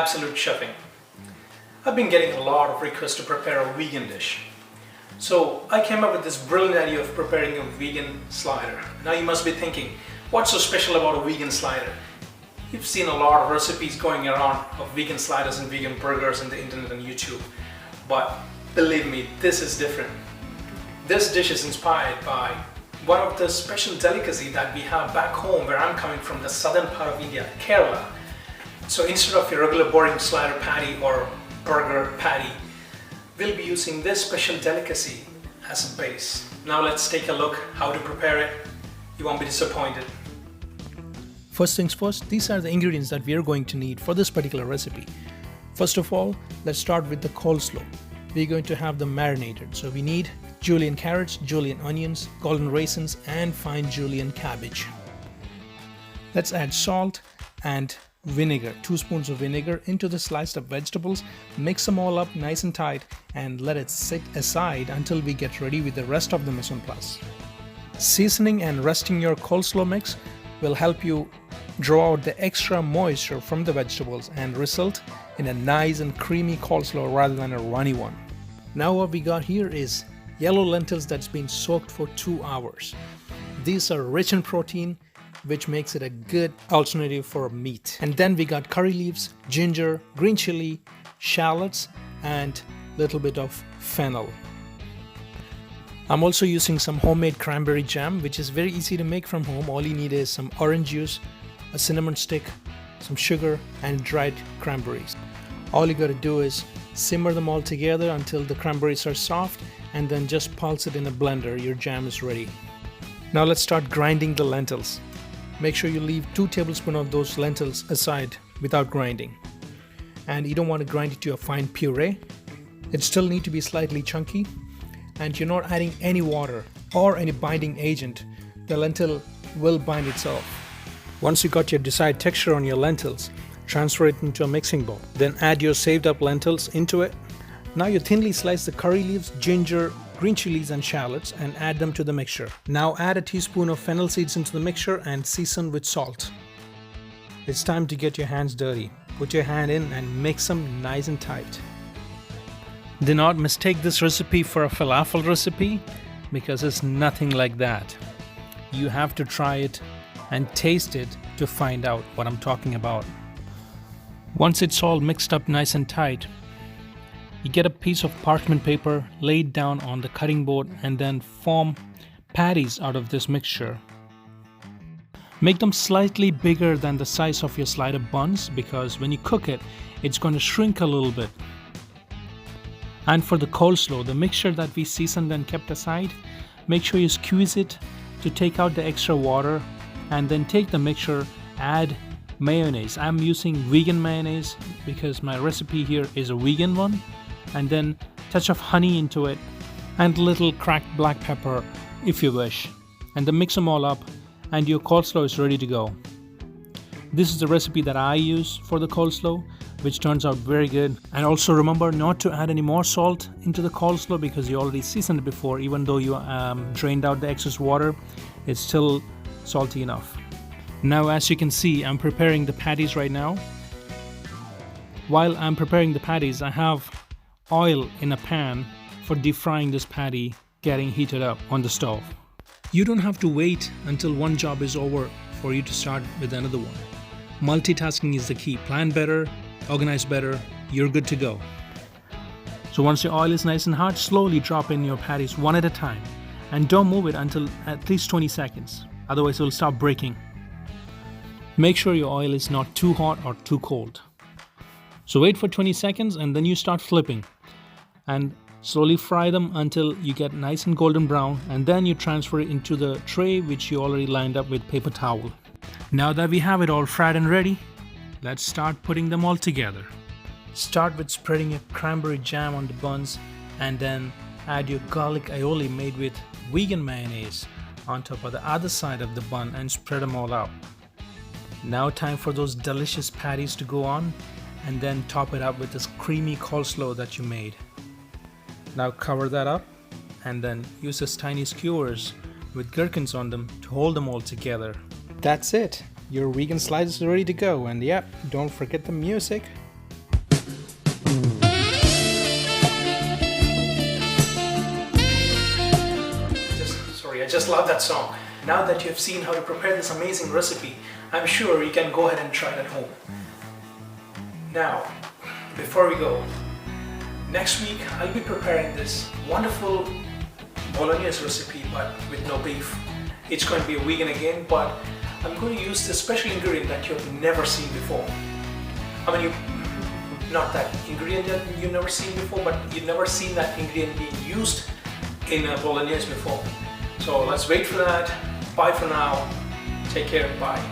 absolute chefing. I've been getting a lot of requests to prepare a vegan dish. So I came up with this brilliant idea of preparing a vegan slider. Now you must be thinking, what's so special about a vegan slider? You've seen a lot of recipes going around of vegan sliders and vegan burgers on the internet and YouTube. But believe me, this is different. This dish is inspired by one of the special delicacy that we have back home where I'm coming from, the southern part of India, Kerala. So instead of your regular boring slider patty or burger patty, we'll be using this special delicacy as a base. Now let's take a look how to prepare it. You won't be disappointed. First things first, these are the ingredients that we are going to need for this particular recipe. First of all, let's start with the coleslaw. We're going to have them marinated. So we need julienne carrots, julienne onions, golden raisins, and fine julienne cabbage. Let's add salt and vinegar, 2 spoons of vinegar into the sliced up vegetables. Mix them all up nice and tight and let it sit aside until we get ready with the rest of the mise en place. Seasoning and resting your coleslaw mix will help you draw out the extra moisture from the vegetables and result in a nice and creamy coleslaw rather than a runny one. Now what we got here is yellow lentils that's been soaked for 2 hours. These are rich in protein, which makes it a good alternative for meat. And then we got curry leaves, ginger, green chili, shallots, and a little bit of fennel. I'm also using some homemade cranberry jam, which is very easy to make from home. All you need is some orange juice, a cinnamon stick, some sugar, and dried cranberries. All you gotta do is simmer them all together until the cranberries are soft, and then just pulse it in a blender. Your jam is ready. Now let's start grinding the lentils. Make sure you leave 2 tablespoons of those lentils aside without grinding. And you don't want to grind it to a fine puree. It still needs to be slightly chunky. And you're not adding any water or any binding agent. The lentil will bind itself. Once you got your desired texture on your lentils, transfer it into a mixing bowl. Then add your saved up lentils into it. Now you thinly slice the curry leaves, ginger, green chilies and shallots and add them to the mixture. Now add a teaspoon of fennel seeds into the mixture and season with salt. It's time to get your hands dirty. Put your hand in and mix them nice and tight. Do not mistake this recipe for a falafel recipe because it's nothing like that. You have to try it and taste it to find out what I'm talking about. Once it's all mixed up nice and tight, you get a piece of parchment paper, lay it down on the cutting board and then form patties out of this mixture. Make them slightly bigger than the size of your slider buns because when you cook it, it's going to shrink a little bit. And for the coleslaw, the mixture that we seasoned and kept aside, make sure you squeeze it to take out the extra water and then take the mixture, add mayonnaise. I'm using vegan mayonnaise because my recipe here is a vegan one. And then touch of honey into it and little cracked black pepper if you wish. And then mix them all up and your coleslaw is ready to go. This is the recipe that I use for the coleslaw, which turns out very good. And also remember not to add any more salt into the coleslaw because you already seasoned it before. Even though you drained out the excess water, it's still salty enough. Now as you can see, I'm preparing the patties right now. While I'm preparing the patties, I have oil in a pan for deep frying this patty getting heated up on the stove. You don't have to wait until one job is over for you to start with another one. Multitasking is the key. Plan better, organize better, you're good to go. So once your oil is nice and hot, slowly drop in your patties one at a time and don't move it until at least 20 seconds. Otherwise it will start breaking. Make sure your oil is not too hot or too cold. So wait for 20 seconds and then you start flipping and slowly fry them until you get nice and golden brown, and then you transfer it into the tray which you already lined up with paper towel. Now that we have it all fried and ready, let's start putting them all together. Start with spreading your cranberry jam on the buns and then add your garlic aioli made with vegan mayonnaise on top of the other side of the bun and spread them all out. Now time for those delicious patties to go on, and then top it up with this creamy coleslaw that you made. Now cover that up and then use this tiny skewers with gherkins on them to hold them all together. That's it. Your vegan sliders are ready to go, and yep, don't forget the music. just love that song. Now that you have seen how to prepare this amazing recipe, I'm sure you can go ahead and try it at home. Now, before we go, next week I'll be preparing this wonderful bolognese recipe but with no beef. It's going to be a vegan again, but I'm going to use this special ingredient that you've never seen before. I mean, not that ingredient that you've never seen before, but you've never seen that ingredient being used in a bolognese before. So let's wait for that. Bye for now. Take care. Bye.